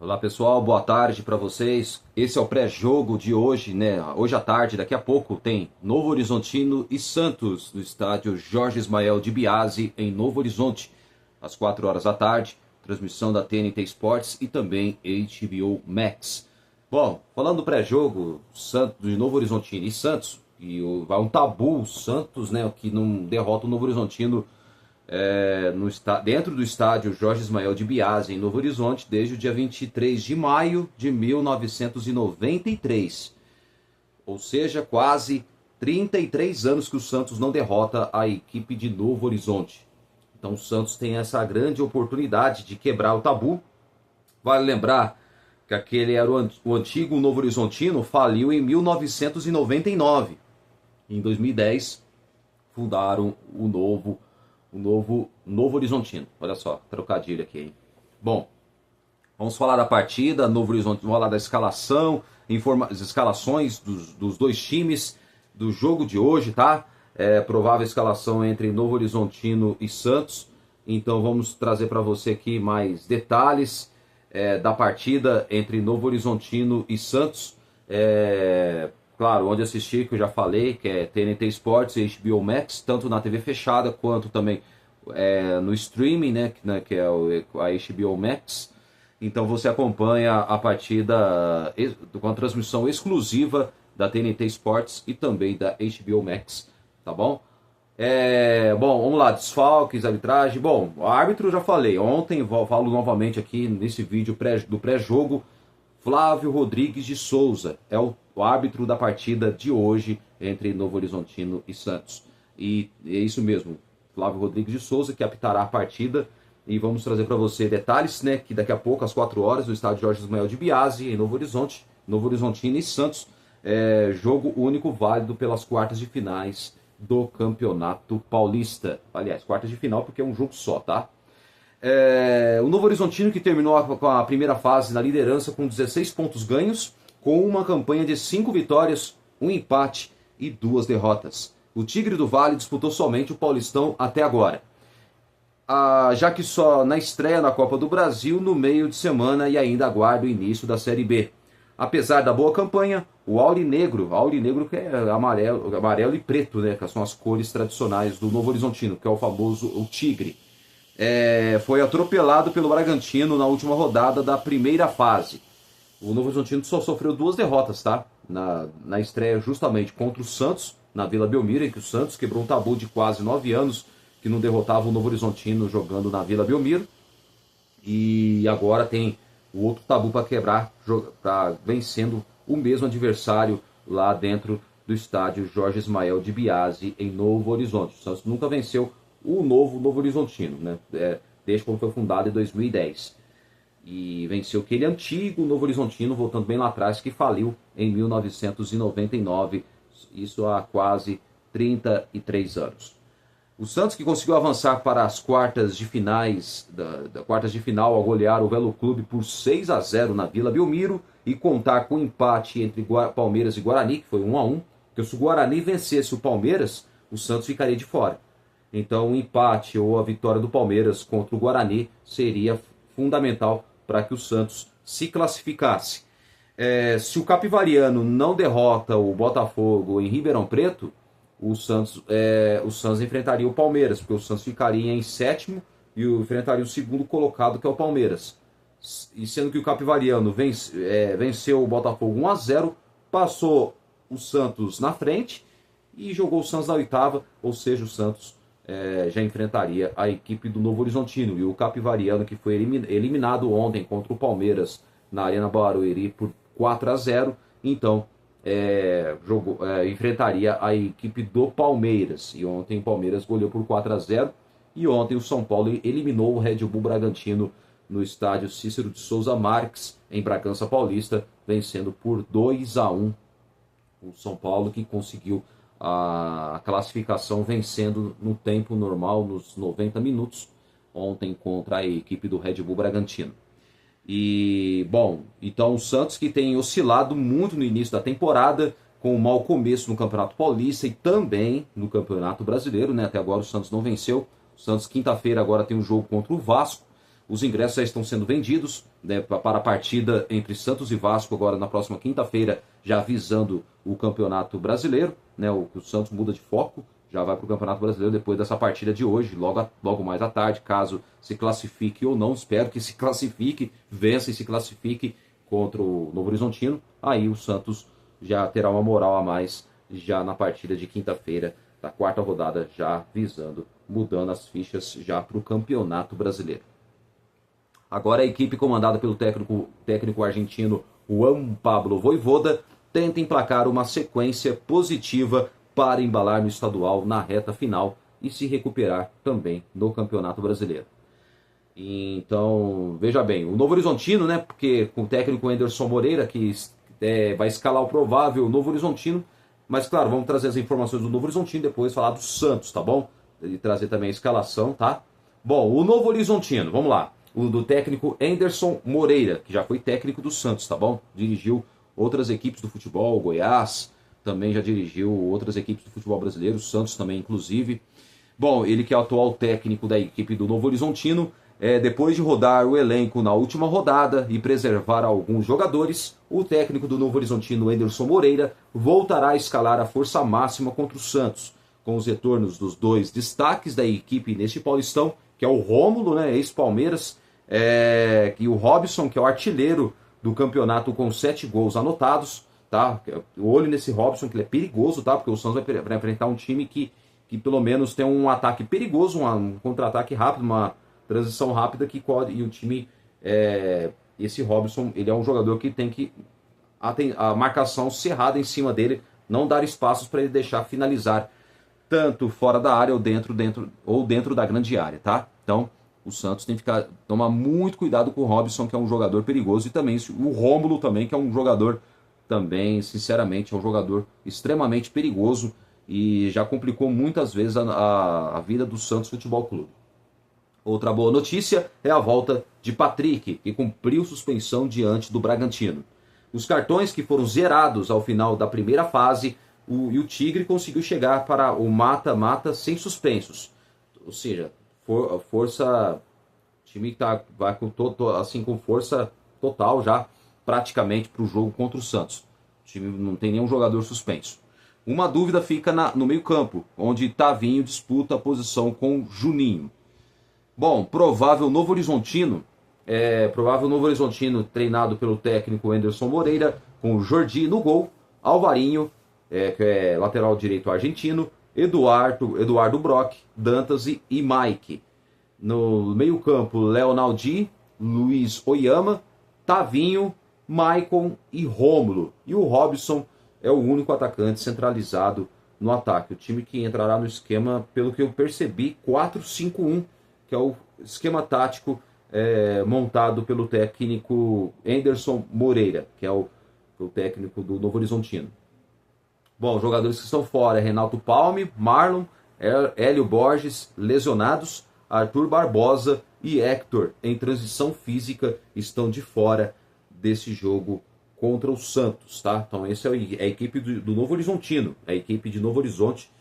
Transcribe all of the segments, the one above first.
Olá pessoal, boa tarde para vocês. Esse é o pré-jogo de hoje, né? Hoje à tarde, daqui a pouco, tem Novo Horizontino e Santos no estádio Jorge Ismael de Biase, em Novo Horizonte, às 4 horas da tarde. Transmissão da TNT Sports e também HBO Max. Bom, falando do pré-jogo de Novo Horizontino e Santos, vai um tabu o Santos, né? Que não derrota o Novo Horizontino dentro do estádio Jorge Ismael de Biase, em Novo Horizonte, desde o dia 23 de maio de 1993. Ou seja, quase 33 anos que o Santos não derrota a equipe de Novo Horizonte. Então o Santos tem essa grande oportunidade de quebrar o tabu. Vale lembrar que aquele era o antigo Novo Horizontino, faliu em 1999. Em 2010, fundaram o Novo Horizontino. Olha só, trocadilho aqui, hein? Bom, vamos falar da partida, Novo Horizonte, vamos falar da escalação, as escalações dos dois times, do jogo de hoje, tá? Provável escalação entre Novo Horizontino e Santos. Então vamos trazer para você aqui mais detalhes da partida entre Novo Horizontino e Santos. Claro, onde assistir, que eu já falei, que é TNT Sports e HBO Max, tanto na TV fechada quanto também no streaming, né, que é a HBO Max. Então você acompanha a partida com a transmissão exclusiva da TNT Sports e também da HBO Max, tá bom? Bom, vamos lá, desfalques, arbitragem. Bom, o árbitro eu já falei, ontem falo novamente aqui nesse vídeo do pré-jogo. Flávio Rodrigues de Souza é o árbitro da partida de hoje entre Novo Horizontino e Santos. E é isso mesmo, Flávio Rodrigues de Souza que apitará a partida. E vamos trazer para você detalhes, né, que daqui a pouco, às 4 horas, no estádio Jorge Ismael de Biase, em Novo Horizonte, Novo Horizontino e Santos. Jogo único válido pelas quartas de finais do Campeonato Paulista. Aliás, quartas de final porque é um jogo só, tá? O Novo Horizontino, que terminou com a primeira fase na liderança com 16 pontos ganhos, com uma campanha de 5 vitórias, um empate e 2 derrotas. O Tigre do Vale disputou somente o Paulistão até agora, já que só na estreia na Copa do Brasil no meio de semana e ainda aguarda o início da Série B. Apesar da boa campanha, o Aurinegro que é amarelo e preto, né, que são as cores tradicionais do Novo Horizontino, que é o famoso o Tigre, foi atropelado pelo Bragantino na última rodada da primeira fase. O Novo Horizontino só sofreu 2 derrotas, tá? Na estreia justamente contra o Santos, na Vila Belmiro, em que o Santos quebrou um tabu de quase 9 anos, que não derrotava o Novo Horizontino jogando na Vila Belmiro. E agora tem o outro tabu para quebrar, vencendo o mesmo adversário lá dentro do estádio Jorge Ismael de Biase, em Novo Horizonte. O Santos nunca venceu o Novo Horizontino, né? Desde quando foi fundado em 2010. E venceu aquele antigo Novo Horizontino, voltando bem lá atrás, que faliu em 1999, isso há quase 33 anos. O Santos, que conseguiu avançar para as quartas de finais, quartas de final ao golear o Velo Clube por 6-0 na Vila Belmiro e contar com o empate entre Palmeiras e Guarani, que foi 1-1, porque se o Guarani vencesse o Palmeiras, o Santos ficaria de fora. Então o empate ou a vitória do Palmeiras contra o Guarani seria fundamental para que o Santos se classificasse. Se o Capivariano não derrota o Botafogo em Ribeirão Preto, o Santos enfrentaria o Palmeiras, porque o Santos ficaria em sétimo e enfrentaria o segundo colocado, que é o Palmeiras. E sendo que o Capivariano venceu o Botafogo 1-0, passou o Santos na frente e jogou o Santos na oitava, ou seja, o Santos já enfrentaria a equipe do Novo Horizontino. E o Capivariano, que foi eliminado ontem contra o Palmeiras na Arena Barueri por 4-0, então enfrentaria a equipe do Palmeiras. E ontem o Palmeiras goleou por 4-0. E ontem o São Paulo eliminou o Red Bull Bragantino no estádio Cícero de Souza Marques, em Bragança Paulista, vencendo por 2-1 o São Paulo, que conseguiu a classificação vencendo no tempo normal, nos 90 minutos, ontem contra a equipe do Red Bull Bragantino. E, bom, então o Santos, que tem oscilado muito no início da temporada, com um mau começo no Campeonato Paulista e também no Campeonato Brasileiro, né? Até agora o Santos não venceu. O Santos, quinta-feira, agora tem um jogo contra o Vasco. Os ingressos já estão sendo vendidos, né, para a partida entre Santos e Vasco, agora na próxima quinta-feira, já visando o Campeonato Brasileiro. Né, o Santos muda de foco, já vai para o Campeonato Brasileiro depois dessa partida de hoje, logo mais à tarde, caso se classifique ou não. Espero que se classifique, vença e se classifique contra o Novo Horizontino. Aí o Santos já terá uma moral a mais já na partida de quinta-feira, da quarta rodada, já visando, mudando as fichas já para o Campeonato Brasileiro. Agora a equipe comandada pelo técnico argentino Juan Pablo Vojvoda tenta emplacar uma sequência positiva para embalar no estadual na reta final e se recuperar também no Campeonato Brasileiro. Então, veja bem, o Novo Horizontino, né, porque com o técnico Anderson Moreira, que vai escalar o provável Novo Horizontino, mas claro, vamos trazer as informações do Novo Horizontino, depois falar do Santos, tá bom? E trazer também a escalação, tá? Bom, o Novo Horizontino, vamos lá. O do técnico Anderson Moreira, que já foi técnico do Santos, tá bom? Dirigiu outras equipes do futebol, Goiás, também já dirigiu outras equipes do futebol brasileiro, o Santos também, inclusive. Bom, ele que é o atual técnico da equipe do Novo Horizontino, depois de rodar o elenco na última rodada e preservar alguns jogadores, o técnico do Novo Horizontino, Anderson Moreira, voltará a escalar a força máxima contra o Santos, com os retornos dos dois destaques da equipe neste Paulistão, que é o Rômulo, né, ex-Palmeiras, e o Robson, que é o artilheiro do campeonato com 7 gols anotados, tá? O olho nesse Robson, que ele é perigoso, tá? Porque o Santos vai enfrentar um time que pelo menos tem um ataque perigoso, um contra-ataque rápido, uma transição rápida e o time, esse Robson, ele é um jogador que tem que a marcação cerrada em cima dele, não dar espaços para ele deixar finalizar tanto fora da área ou dentro da grande área, tá? Então, o Santos tem que tomar muito cuidado com o Robson, que é um jogador perigoso, e também o Rômulo também, que é um jogador também, sinceramente, é um jogador extremamente perigoso e já complicou muitas vezes a vida do Santos Futebol Clube. Outra boa notícia é a volta de Patrick, que cumpriu suspensão diante do Bragantino. Os cartões que foram zerados ao final da primeira fase, e o Tigre conseguiu chegar para o mata-mata sem suspensos. Ou seja, o time vai com força total já praticamente para o jogo contra o Santos. O time não tem nenhum jogador suspenso. Uma dúvida fica no meio campo, onde Tavinho disputa a posição com Juninho. Bom, provável Novo Horizontino treinado pelo técnico Anderson Moreira, com Jordi no gol, Alvarinho, que é lateral direito argentino, Eduardo Brock, Dantas e Mike. No meio campo, Leonaldi, Luiz Oyama, Tavinho, Maicon e Rômulo. E o Robson é o único atacante centralizado no ataque. O time que entrará no esquema, pelo que eu percebi, 4-5-1, que é o esquema tático montado pelo técnico Anderson Moreira, que é o técnico do Novo Horizontino. Bom, os jogadores que estão fora é Renato Palme, Marlon, Hélio Borges, lesionados, Arthur Barbosa e Hector, em transição física, estão de fora desse jogo contra o Santos, tá? Então essa é a equipe do Novo Horizontino, a equipe de Novo Horizonte,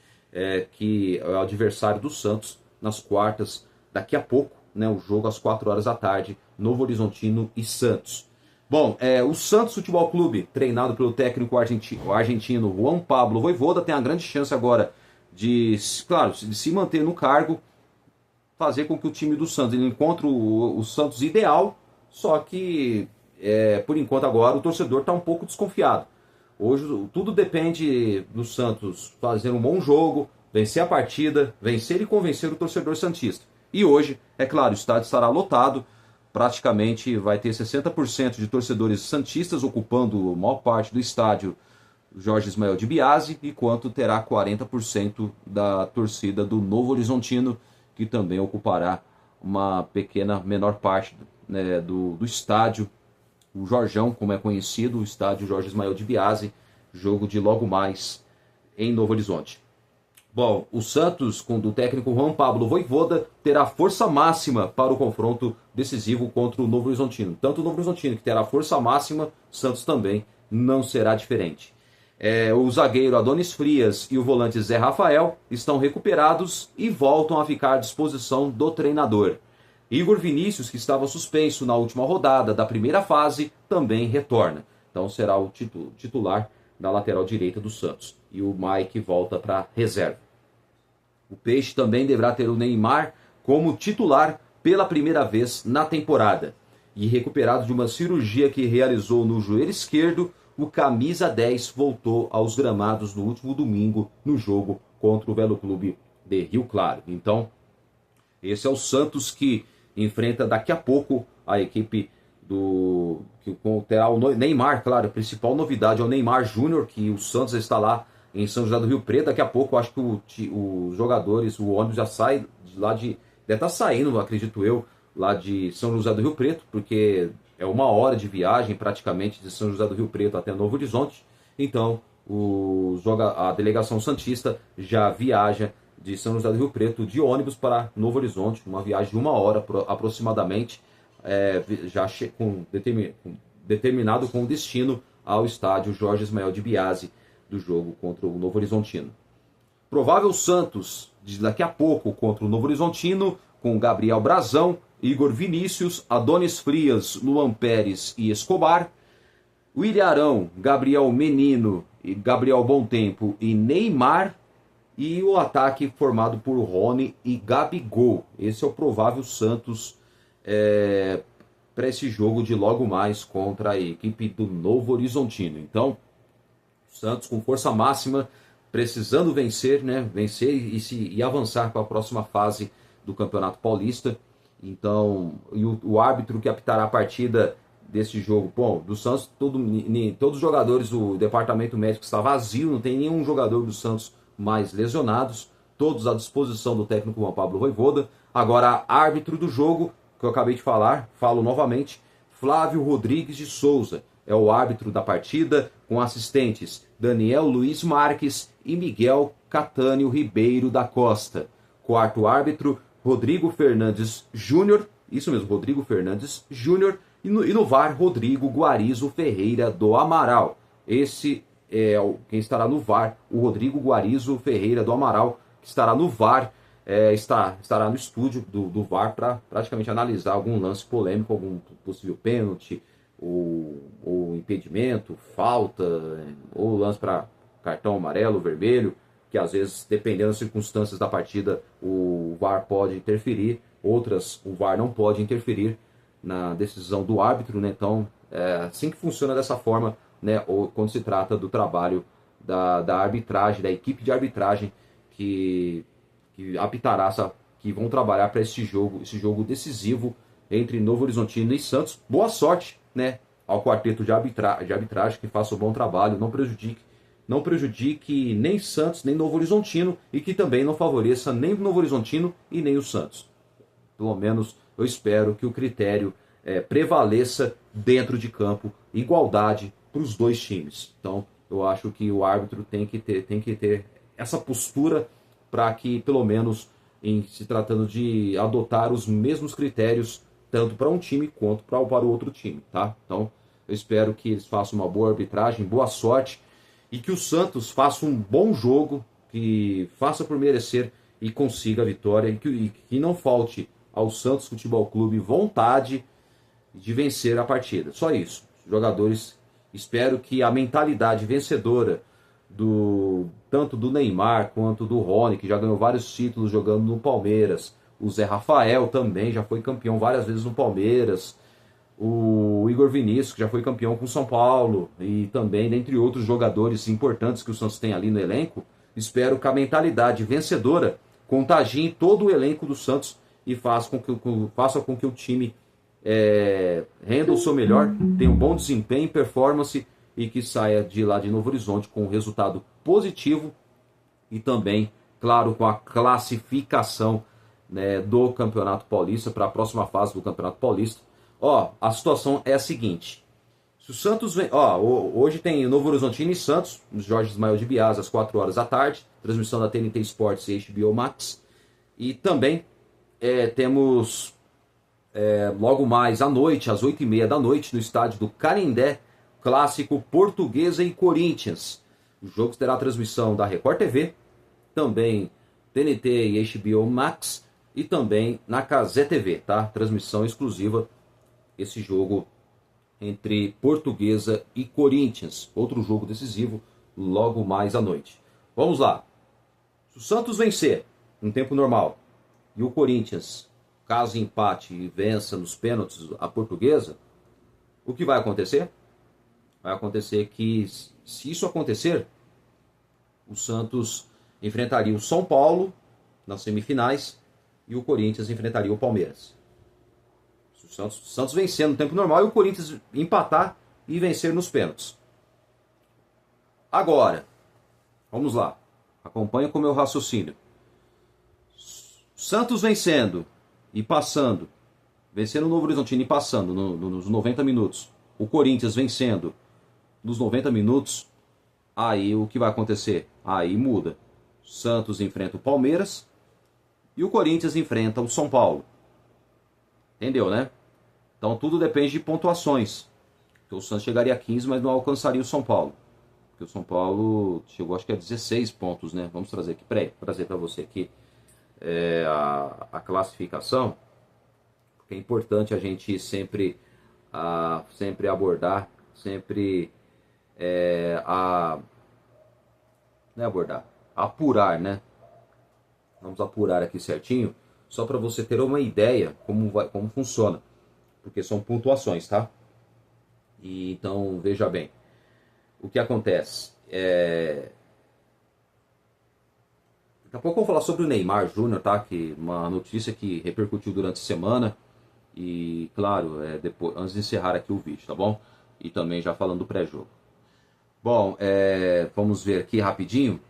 que é o adversário do Santos nas quartas, daqui a pouco, né, o jogo às 4 horas da tarde, Novo Horizontino e Santos. Bom, o Santos Futebol Clube, treinado pelo técnico argentino Juan Pablo Vojvoda, tem a grande chance agora de se manter no cargo, fazer com que o time do Santos encontre o Santos ideal, só que, por enquanto agora, o torcedor está um pouco desconfiado. Hoje tudo depende do Santos fazer um bom jogo, vencer a partida, vencer e convencer o torcedor santista. E hoje, é claro, o estádio estará lotado, praticamente vai ter 60% de torcedores santistas ocupando a maior parte do estádio Jorge Ismael de Biasi, enquanto terá 40% da torcida do Novo Horizontino, que também ocupará uma menor parte, né, do estádio, o Jorjão, como é conhecido, o estádio Jorge Ismael de Biasi, jogo de logo mais em Novo Horizonte. Bom, o Santos, do técnico Juan Pablo Vojvoda, terá força máxima para o confronto decisivo contra o Novo Horizontino. Tanto o Novo Horizontino, que terá força máxima, Santos também não será diferente. O zagueiro Adonis Frias e o volante Zé Rafael estão recuperados e voltam a ficar à disposição do treinador. Igor Vinícius, que estava suspenso na última rodada da primeira fase, também retorna. Então será o titular da lateral direita do Santos. E o Mike volta para reserva. O Peixe também deverá ter o Neymar como titular pela primeira vez na temporada. E recuperado de uma cirurgia que realizou no joelho esquerdo, o camisa 10 voltou aos gramados no último domingo no jogo contra o Velo Clube de Rio Claro. Então, esse é o Santos que enfrenta daqui a pouco a equipe que terá o Neymar, claro. A principal novidade é o Neymar Júnior, que o Santos está lá em São José do Rio Preto. Daqui a pouco eu acho que os jogadores, o ônibus já sai lá deve estar saindo, acredito eu, lá de São José do Rio Preto, porque é 1 hora de viagem praticamente de São José do Rio Preto até Novo Horizonte. Então a delegação santista já viaja de São José do Rio Preto de ônibus para Novo Horizonte, uma viagem de 1 hora aproximadamente, já determinado com destino ao estádio Jorge Ismael de Biasi do jogo contra o Novo Horizontino. Provável Santos daqui a pouco contra o Novo Horizontino, com Gabriel Brazão, Igor Vinícius, Adonis Frias, Luan Pérez e Escobar, William Arão, Gabriel Menino, Gabriel Bontempo e Neymar, e o ataque formado por Rony e Gabigol. Esse é o provável Santos para esse jogo de logo mais contra a equipe do Novo Horizontino. Então, Santos com força máxima, precisando vencer, vencer e avançar para a próxima fase do Campeonato Paulista. Então, e o árbitro que apitará a partida desse jogo, do Santos, todos os jogadores do departamento médico está vazio, não tem nenhum jogador do Santos mais lesionados, todos à disposição do técnico Juan Pablo Vojvoda. Agora, árbitro do jogo, que eu acabei de falar, falo novamente, Flávio Rodrigues de Souza é o árbitro da partida, com assistentes Daniel Luiz Marques e Miguel Catânio Ribeiro da Costa. Quarto árbitro, Rodrigo Fernandes Júnior, isso mesmo, Rodrigo Fernandes Júnior, e no VAR, Rodrigo Guarizo Ferreira do Amaral. Esse é quem estará no VAR, o Rodrigo Guarizo Ferreira do Amaral, que estará no VAR, estará no estúdio do VAR para praticamente analisar algum lance polêmico, algum possível pênalti, ou impedimento, falta, ou lance para cartão amarelo, vermelho, que às vezes, dependendo das circunstâncias da partida, o VAR pode interferir, outras o VAR não pode interferir na decisão do árbitro, Então, assim que funciona dessa forma, ou quando se trata do trabalho da arbitragem, da equipe de arbitragem que apitará, que vão trabalhar para esse jogo decisivo entre Novo Horizontino e Santos. Boa sorte, ao quarteto de arbitragem, que faça um bom trabalho, não prejudique nem Santos, nem Novo Horizontino, e que também não favoreça nem o Novo Horizontino e nem o Santos. Pelo menos eu espero que o critério prevaleça dentro de campo, igualdade para os dois times. Então, eu acho que o árbitro tem que ter essa postura para que, pelo menos, em se tratando de adotar os mesmos critérios, tanto para um time quanto para o outro time, tá? Então, eu espero que eles façam uma boa arbitragem, boa sorte, e que o Santos faça um bom jogo, que faça por merecer e consiga a vitória, e que não falte ao Santos Futebol Clube vontade de vencer a partida. Só isso. Os jogadores, espero que a mentalidade vencedora tanto do Neymar quanto do Rony, que já ganhou vários títulos jogando no Palmeiras, o Zé Rafael também já foi campeão várias vezes no Palmeiras, o Igor Vinícius, que já foi campeão com o São Paulo, e também, dentre outros jogadores importantes que o Santos tem ali no elenco, espero que a mentalidade vencedora contagie todo o elenco do Santos e faça com que o time renda o seu melhor, tenha um bom desempenho e performance, e que saia de lá de Novo Horizonte com um resultado positivo e também, claro, com a classificação do Campeonato Paulista para a próxima fase do Campeonato Paulista. A situação é a seguinte: se o Santos vem, hoje tem Novo Horizontino e Santos, nos Jorge Ismael de Biasi, às 4 horas da tarde, transmissão da TNT Sports e HBO Max, e também temos logo mais à noite, às 8h30 da noite, no estádio do Canindé, clássico Portuguesa e Corinthians. O jogo terá transmissão da Record TV, também TNT e HBO Max, e também na Cazé TV, tá? Transmissão exclusiva, esse jogo entre Portuguesa e Corinthians. Outro jogo decisivo, logo mais à noite. Vamos lá. Se o Santos vencer no tempo normal e o Corinthians, caso empate e vença nos pênaltis a Portuguesa, o que vai acontecer? Vai acontecer que, se isso acontecer, o Santos enfrentaria o São Paulo nas semifinais e o Corinthians enfrentaria o Palmeiras. Se o Santos vencer no tempo normal e o Corinthians empatar e vencer nos pênaltis. Agora, vamos lá. Acompanha com o meu raciocínio. Santos vencendo e passando, vencendo o Novo Horizontino e passando nos 90 minutos, o Corinthians vencendo nos 90 minutos, aí o que vai acontecer? Aí muda. Santos enfrenta o Palmeiras e o Corinthians enfrenta o São Paulo. Entendeu, né? Então tudo depende de pontuações. Porque o Santos chegaria a 15, mas não alcançaria o São Paulo. Porque o São Paulo chegou, acho que a 16 pontos, né? Vamos trazer aqui, trazer para você aqui a classificação. Porque é importante a gente sempre abordar, não é abordar, apurar, né? Vamos apurar aqui certinho, só para você ter uma ideia como funciona. Porque são pontuações, tá? E então, veja bem. O que acontece? Daqui a pouco eu vou falar sobre o Neymar Júnior, tá? Que uma notícia que repercutiu durante a semana. E, claro, depois, antes de encerrar aqui o vídeo, tá bom? E também já falando do pré-jogo. Bom, vamos ver aqui rapidinho.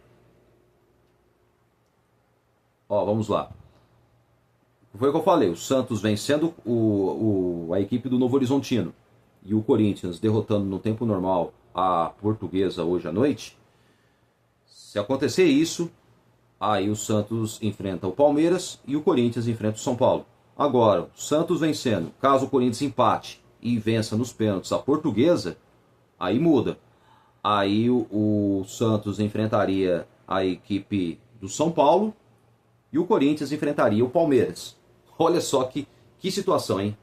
Ó, vamos lá. Foi o que eu falei, o Santos vencendo a equipe do Novo Horizontino e o Corinthians derrotando no tempo normal a Portuguesa hoje à noite. Se acontecer isso, aí o Santos enfrenta o Palmeiras e o Corinthians enfrenta o São Paulo. Agora, o Santos vencendo, caso o Corinthians empate e vença nos pênaltis a Portuguesa, aí muda. Aí o Santos enfrentaria a equipe do São Paulo e o Corinthians enfrentaria o Palmeiras. Olha só que situação, hein?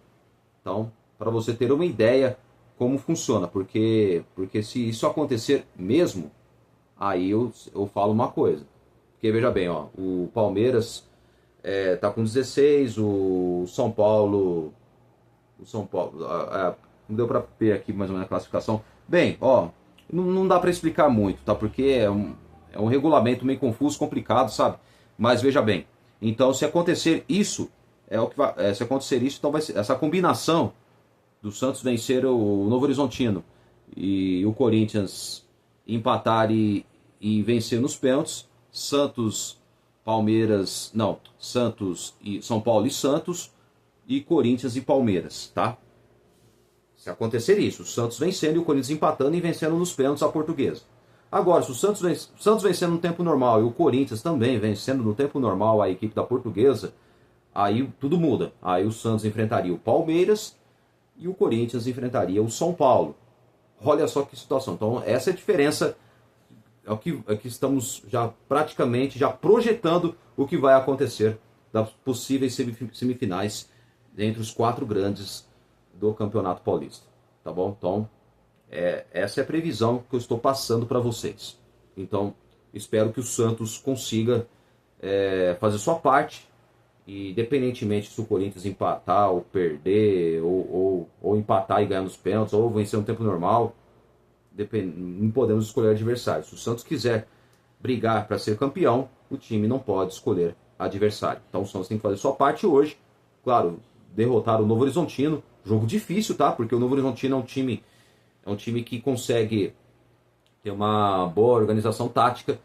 Então, para você ter uma ideia como funciona, porque se isso acontecer mesmo, aí eu falo uma coisa. Porque veja bem, ó, o Palmeiras tá com 16, o São Paulo não deu para ver aqui mais ou menos a classificação. Bem, ó, não dá para explicar muito, tá? Porque é um regulamento meio confuso, complicado, sabe? Mas veja bem, então se acontecer isso, se acontecer isso, então vai ser essa combinação do Santos vencer o Novo Horizontino e o Corinthians empatar e vencer nos pênaltis, Santos e São Paulo e Santos e Corinthians e Palmeiras, tá? Se acontecer isso, o Santos vencendo e o Corinthians empatando e vencendo nos pênaltis a Portuguesa. Agora, se o Santos vencendo no tempo normal e o Corinthians também vencendo no tempo normal a equipe da Portuguesa, aí tudo muda. Aí o Santos enfrentaria o Palmeiras e o Corinthians enfrentaria o São Paulo. Olha só que situação. Então, essa é a diferença. É o que estamos já praticamente projetando o que vai acontecer das possíveis semifinais entre os 4 grandes do Campeonato Paulista. Tá bom? Então, essa é a previsão que eu estou passando para vocês. Então, espero que o Santos consiga fazer sua parte. E independentemente se o Corinthians empatar ou perder, ou empatar e ganhar nos pênaltis, ou vencer no tempo normal, não podemos escolher adversário. Se o Santos quiser brigar para ser campeão, o time não pode escolher adversário. Então o Santos tem que fazer sua parte hoje. Claro, derrotar o Novo Horizontino. Jogo difícil, tá? Porque o Novo Horizontino é um time que consegue ter uma boa organização tática.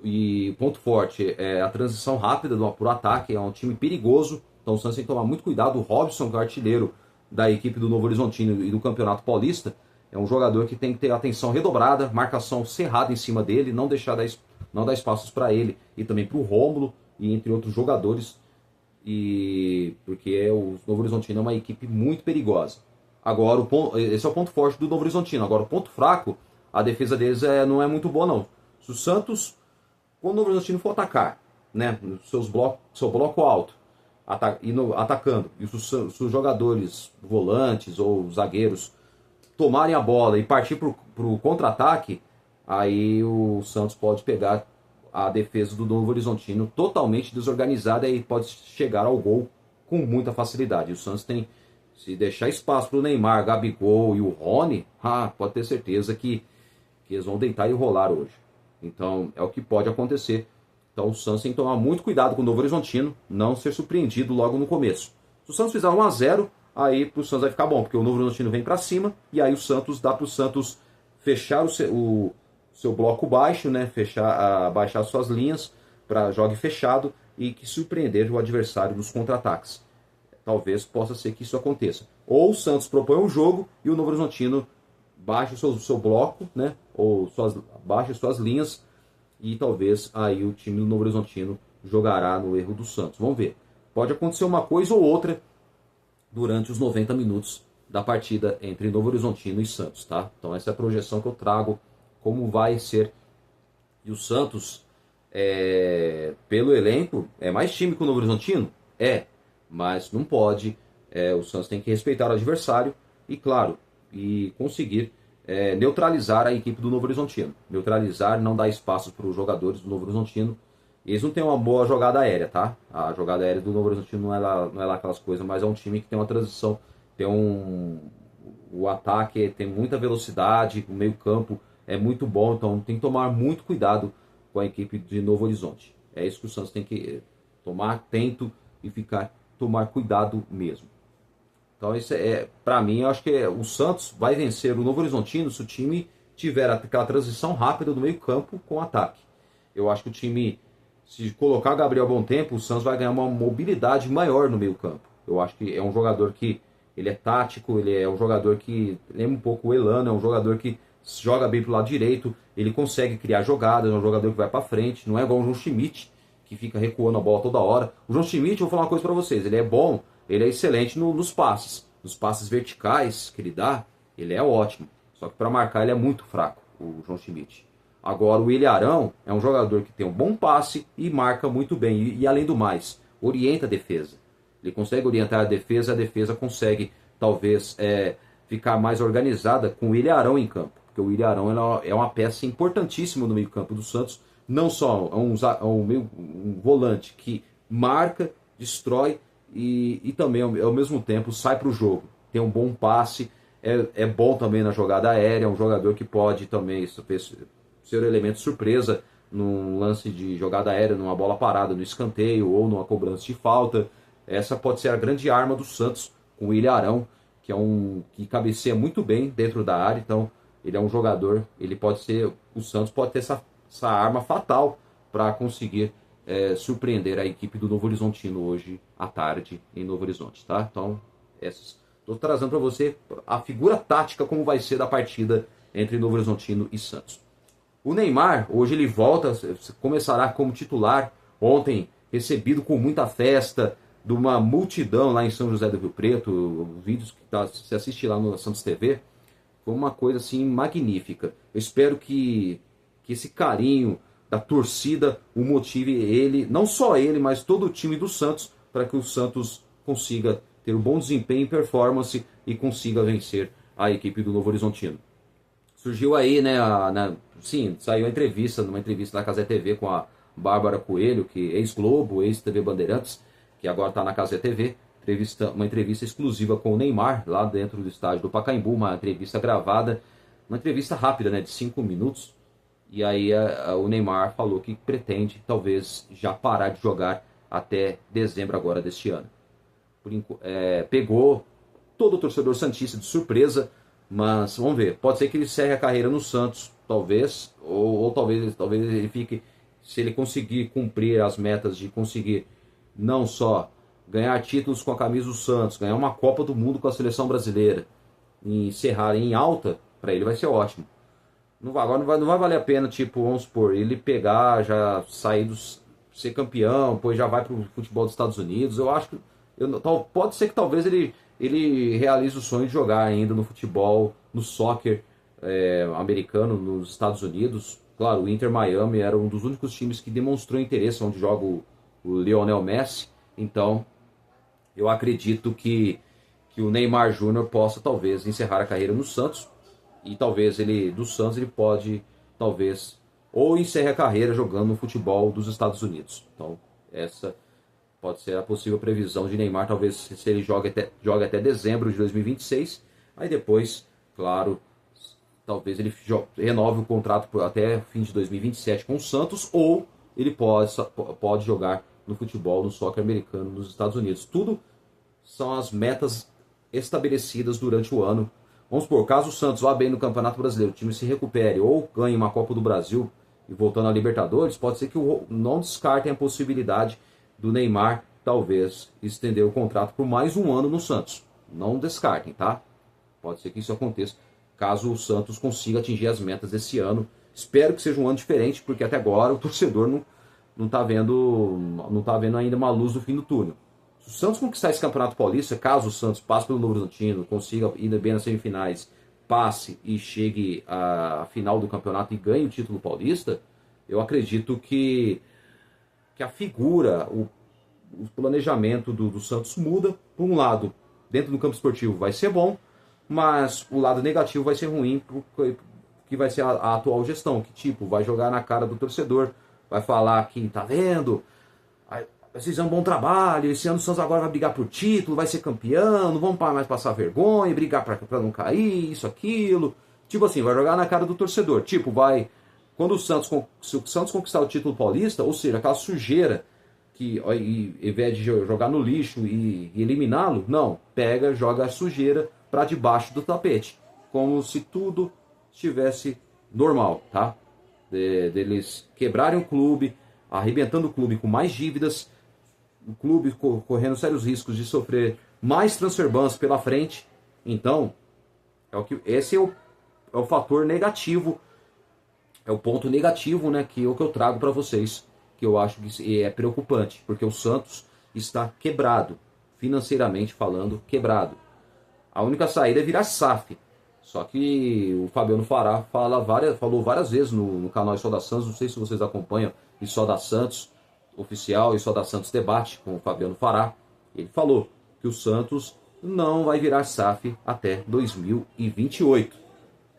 E ponto forte é a transição rápida por ataque. É um time perigoso. Então o Santos tem que tomar muito cuidado. O Robson, que é o artilheiro da equipe do Novo Horizontino e do Campeonato Paulista, é um jogador que tem que ter atenção redobrada, marcação cerrada em cima dele, não dar espaços para ele e também para o Rômulo e entre outros jogadores, porque o Novo Horizontino é uma equipe muito perigosa. Agora, esse é o ponto forte do Novo Horizontino. Agora, o ponto fraco, a defesa deles não é muito boa, não. Se o Santos, quando o Novo Horizontino for atacar, né, seu bloco alto, atacando, e se os jogadores volantes ou zagueiros tomarem a bola e partir para o contra-ataque, aí o Santos pode pegar a defesa do Novo Horizontino totalmente desorganizada e pode chegar ao gol com muita facilidade. O Santos tem, se deixar espaço para o Neymar, Gabigol e o Rony, pode ter certeza que eles vão deitar e rolar hoje. Então é o que pode acontecer. Então o Santos tem que tomar muito cuidado com o Novo Horizontino, não ser surpreendido logo no começo. Se o Santos fizer 1 a 0, aí pro Santos vai ficar bom, porque o Novo Horizontino vem para cima e aí o Santos dá pro Santos fechar o seu bloco baixo, né? Baixar suas linhas para jogue fechado e que surpreender o adversário nos contra-ataques. Talvez possa ser que isso aconteça. Ou o Santos propõe um jogo e o Novo Horizontino baixe o seu bloco, né? Ou baixe suas linhas e talvez aí o time do Novo Horizontino jogará no erro do Santos. Vamos ver. Pode acontecer uma coisa ou outra durante os 90 minutos da partida entre Novo Horizontino e Santos, tá? Então essa é a projeção que eu trago, como vai ser. E o Santos, pelo elenco, é mais time que o Novo Horizontino? Mas não pode. O Santos tem que respeitar o adversário e, claro, e conseguir neutralizar a equipe do Novo Horizontino. Neutralizar, não dar espaço para os jogadores do Novo Horizontino. Eles não têm uma boa jogada aérea, tá? A jogada aérea do Novo Horizontino não é lá aquelas coisas, mas é um time que tem uma transição, o ataque tem muita velocidade, o meio campo é muito bom, então tem que tomar muito cuidado com a equipe de Novo Horizonte. É isso que o Santos tem que tomar atento e tomar cuidado mesmo. Então isso para mim, eu acho que o Santos vai vencer o Novo Horizontino se o time tiver aquela transição rápida do meio campo com o ataque. Eu acho que o time, se colocar Gabriel Bom Tempo, o Santos vai ganhar uma mobilidade maior no meio campo. Eu acho que é um jogador que ele é tático, ele é um jogador que lembra um pouco o Elano, é um jogador que joga bem pro lado direito, ele consegue criar jogadas, é um jogador que vai para frente, não é igual o João Schmidt, que fica recuando a bola toda hora. O João Schmidt, eu vou falar uma coisa para vocês, ele é bom, ele é excelente nos passes verticais que ele dá, ele é ótimo. Só que para marcar ele é muito fraco, o João Schmidt. Agora o Ilharão é um jogador que tem um bom passe e marca muito bem. E além do mais, orienta a defesa. Ele consegue orientar a defesa consegue talvez ficar mais organizada com o Ilharão em campo. Porque o Ilharão é uma peça importantíssima no meio campo do Santos. Não só um volante que marca, destrói e também ao mesmo tempo sai para o jogo. Tem um bom passe, é bom também na jogada aérea, é um jogador que pode também ser um elemento surpresa num lance de jogada aérea, numa bola parada, no escanteio ou numa cobrança de falta. Essa pode ser a grande arma do Santos com o Ilharão, que cabeceia muito bem dentro da área. Então ele é um jogador, o Santos pode ter essa arma fatal para conseguir surpreender a equipe do Novo Horizontino hoje à tarde em Novo Horizonte, tá? Então estou trazendo para você a figura tática como vai ser da partida entre Novo Horizontino e Santos. O Neymar, hoje ele volta, começará como titular. Ontem, recebido com muita festa, de uma multidão lá em São José do Rio Preto, vídeos que se assiste lá no Santos TV, foi uma coisa assim magnífica. Eu espero que esse carinho da torcida o motive ele, não só ele, mas todo o time do Santos, para que o Santos consiga ter um bom desempenho e performance e consiga vencer a equipe do Novo Horizontino. Surgiu aí, né, saiu numa entrevista da Cazé TV com a Bárbara Coelho, que ex-Globo, ex-TV Bandeirantes, que agora está na Cazé TV, uma entrevista exclusiva com o Neymar, lá dentro do estádio do Pacaembu, uma entrevista gravada, uma entrevista rápida, né, de 5 minutos, e aí o Neymar falou que pretende, talvez, já parar de jogar até dezembro agora deste ano. Pegou todo o torcedor santista de surpresa, mas vamos ver, pode ser que ele encerre a carreira no Santos, talvez, ou talvez ele fique, se ele conseguir cumprir as metas de conseguir não só ganhar títulos com a camisa do Santos, ganhar uma Copa do Mundo com a seleção brasileira e encerrar em alta, para ele vai ser ótimo. Agora não vai valer a pena, tipo, vamos supor, ele pegar, já sair ser campeão, depois já vai para o futebol dos Estados Unidos. Eu acho que pode ser que talvez ele realize o sonho de jogar ainda no futebol, no soccer americano nos Estados Unidos. Claro, o Inter Miami era um dos únicos times que demonstrou interesse onde joga o Lionel Messi. Então, eu acredito que o Neymar Júnior possa talvez encerrar a carreira no Santos, e talvez ele do Santos ele pode talvez ou encerre a carreira jogando no futebol dos Estados Unidos. Então essa pode ser a possível previsão de Neymar, talvez se ele jogue até dezembro de 2026, aí depois, claro, talvez ele renove o contrato até fim de 2027 com o Santos, ou ele pode jogar no futebol, no soccer americano nos Estados Unidos. Tudo são as metas estabelecidas durante o ano. Vamos supor, caso o Santos vá bem no Campeonato Brasileiro, o time se recupere ou ganhe uma Copa do Brasil e voltando à Libertadores, pode ser que não descartem a possibilidade do Neymar talvez estender o contrato por mais um ano no Santos. Não descartem, tá? Pode ser que isso aconteça caso o Santos consiga atingir as metas desse ano. Espero que seja um ano diferente, porque até agora o torcedor não tá vendo ainda uma luz no fim do túnel. Se o Santos conquistar esse Campeonato Paulista, caso o Santos passe pelo Novo Horizontino, consiga ir bem nas semifinais, passe e chegue à final do campeonato e ganhe o título paulista, eu acredito que a figura, o planejamento do Santos muda. Por um lado, dentro do campo esportivo vai ser bom, mas o lado negativo vai ser ruim, que vai ser a atual gestão, que tipo, vai jogar na cara do torcedor, vai falar que tá vendo, vocês fizeram um bom trabalho, esse ano o Santos agora vai brigar por título, vai ser campeão, não vamos mais passar vergonha, brigar pra não cair, isso, aquilo. Tipo assim, vai jogar na cara do torcedor. Tipo, quando se o Santos conquistar o título paulista, ou seja, aquela sujeira que, ao invés de jogar no lixo e eliminá-lo, não, joga a sujeira para debaixo do tapete, como se tudo estivesse normal, tá? Deles quebrarem o clube, arrebentando o clube com mais dívidas, o clube correndo sérios riscos de sofrer mais transfer bans pela frente. Então, esse é o fator negativo, é o ponto negativo, né, que eu trago para vocês, que eu acho que é preocupante, porque o Santos está quebrado, financeiramente falando, quebrado. A única saída é virar SAF. Só que o Fabiano Fará falou várias vezes no canal Só da Santos, não sei se vocês acompanham, e Só da Santos Oficial e Só da Santos Debate com o Fabiano Fará. Ele falou que o Santos não vai virar SAF até 2028.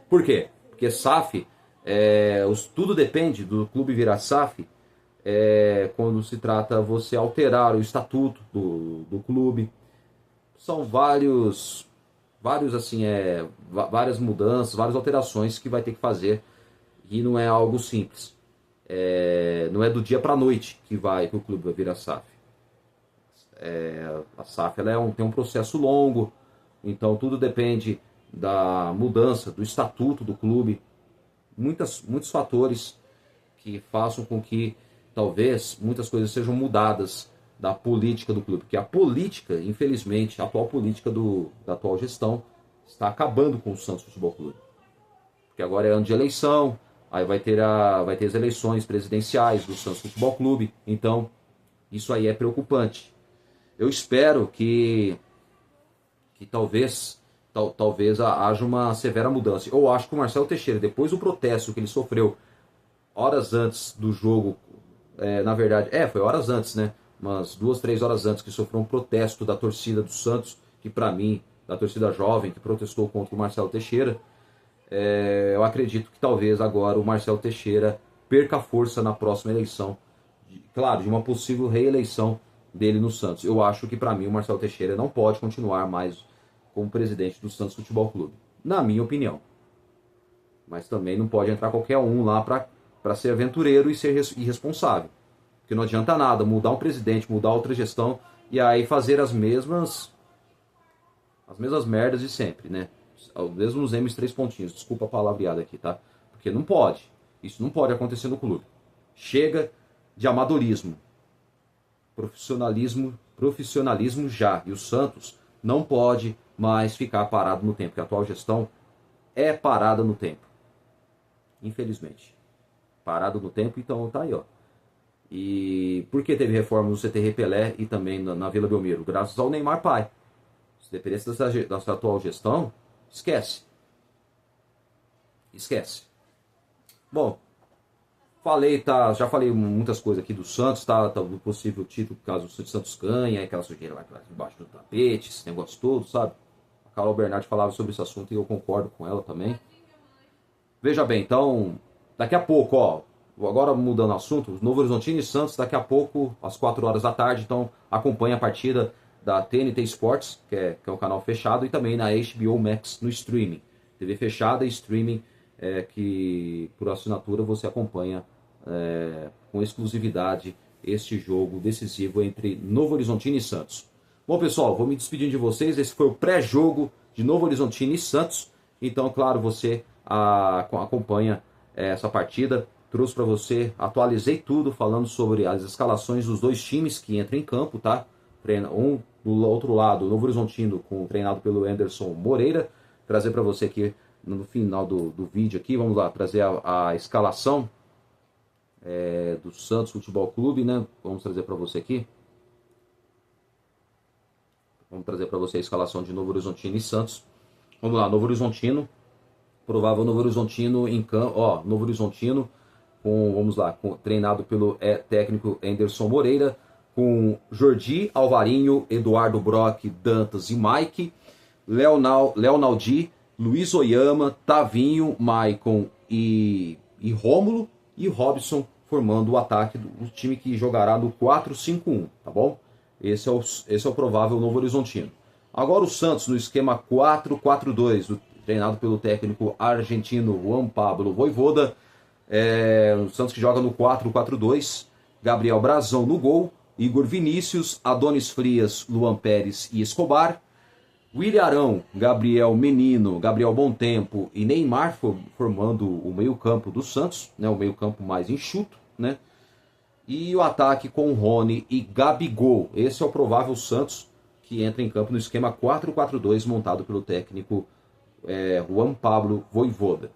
Por quê? Porque SAF, tudo depende do clube virar SAF, quando se trata você alterar o estatuto do clube. São várias mudanças, várias alterações que vai ter que fazer, e não é algo simples. Não é do dia para a noite que o clube vai virar SAF. A SAF tem um processo longo, então tudo depende da mudança do estatuto do clube, muitos fatores que façam com que talvez muitas coisas sejam mudadas da política do clube, porque a política, infelizmente, a atual política da atual gestão está acabando com o Santos Futebol Clube. Porque agora é ano de eleição, aí vai ter as eleições presidenciais do Santos Futebol Clube, então isso aí é preocupante. Eu espero que talvez haja uma severa mudança. Eu acho que o Marcelo Teixeira, depois do protesto que ele sofreu horas antes do jogo, na verdade, foi horas antes, né? Umas 2, 3 horas antes, que sofreu um protesto da torcida do Santos, que para mim, da torcida jovem, que protestou contra o Marcelo Teixeira, eu acredito que talvez agora o Marcelo Teixeira perca força na próxima eleição, de uma possível reeleição dele no Santos. Eu acho que para mim o Marcelo Teixeira não pode continuar mais como presidente do Santos Futebol Clube, na minha opinião. Mas também não pode entrar qualquer um lá para ser aventureiro e ser irresponsável. Porque não adianta nada mudar um presidente, mudar outra gestão e aí fazer as mesmas merdas de sempre, né? Os mesmos M's 3 pontinhos. Desculpa a palavreada aqui, tá? Porque não pode. Isso não pode acontecer no clube. Chega de amadorismo. Profissionalismo já. E o Santos não pode mais ficar parado no tempo. Porque a atual gestão é parada no tempo. Infelizmente. Parado no tempo, então tá aí, ó. E por que teve reforma no CT Pelé e também na Vila Belmiro? Graças ao Neymar pai. Se dependesse dessa atual gestão, esquece. Bom, Falei, tá, já falei muitas coisas aqui do Santos, tá, do possível título, caso o Santos ganhe, aquela sujeira lá embaixo do tapete, esse negócio todo, sabe? A Carol Bernardi falava sobre esse assunto e eu concordo com ela também. Veja bem, então, daqui a pouco, ó, agora mudando o assunto, Novo Horizontino e Santos, daqui a pouco, às 4 horas da tarde, então acompanha a partida da TNT Sports, que é um canal fechado, e também na HBO Max no streaming. TV fechada e streaming, que por assinatura você acompanha com exclusividade este jogo decisivo entre Novo Horizontino e Santos. Bom, pessoal, vou me despedindo de vocês. Esse foi o pré-jogo de Novo Horizontino e Santos. Então, claro, você acompanha essa partida. Trouxe para você, atualizei tudo falando sobre as escalações dos dois times que entram em campo, tá? Um do outro lado, o Novo Horizontino, treinado pelo Anderson Moreira. Trazer para você aqui no final do vídeo aqui, vamos lá, trazer a escalação do Santos Futebol Clube, né? Vamos trazer para você aqui. Vamos trazer para você a escalação de Novo Horizontino e Santos. Vamos lá, Novo Horizontino. Provável Novo Horizontino em campo. Ó, Novo Horizontino, treinado pelo técnico Anderson Moreira, com Jordi, Alvarinho, Eduardo Brock, Dantas e Mike, Leonaldi, Luiz Oyama, Tavinho, Maicon e Rômulo, e Robson formando o ataque do time que jogará no 4-5-1, tá bom? Esse é o provável Novo Horizontino. Agora o Santos no esquema 4-4-2, treinado pelo técnico argentino Juan Pablo Voivoda. O Santos que joga no 4-4-2, Gabriel Brazão no gol, Igor Vinícius, Adonis Frias, Luan Pérez e Escobar, William Arão, Gabriel Menino, Gabriel Bontempo e Neymar formando o meio-campo do Santos, né, o meio-campo mais enxuto, né? E o ataque com Rony e Gabigol. Esse é o provável Santos que entra em campo no esquema 4-4-2 montado pelo técnico Juan Pablo Voivoda.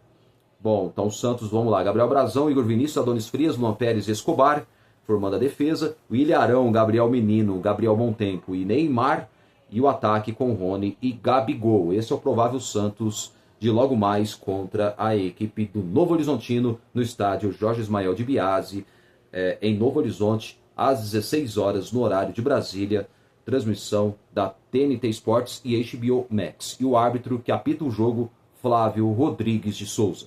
Bom, então o Santos, vamos lá, Gabriel Brazão, Igor Vinícius, Adonis Frias, Luan Pérez e Escobar formando a defesa, William Arão, Gabriel Menino, Gabriel Bontempo e Neymar. E o ataque com Rony e Gabigol. Esse é o provável Santos de logo mais contra a equipe do Novo Horizontino no estádio Jorge Ismael de Biasi, em Novo Horizonte, às 16 horas no horário de Brasília. Transmissão da TNT Sports e HBO Max. E o árbitro que apita o jogo, Flávio Rodrigues de Souza.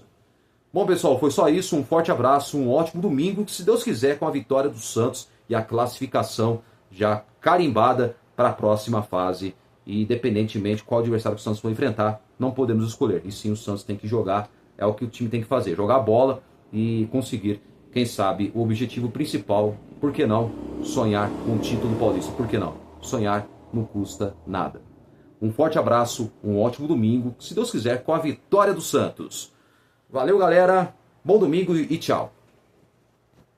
Bom, pessoal, foi só isso. Um forte abraço, um ótimo domingo. Que, se Deus quiser, com a vitória do Santos e a classificação já carimbada para a próxima fase, e independentemente qual adversário que o Santos for enfrentar, não podemos escolher, e sim o Santos tem que jogar, é o que o time tem que fazer, jogar a bola e conseguir, quem sabe, o objetivo principal, por que não, sonhar com o título paulista, por que não, sonhar não custa nada. Um forte abraço, um ótimo domingo, se Deus quiser, com a vitória do Santos. Valeu, galera, bom domingo e tchau.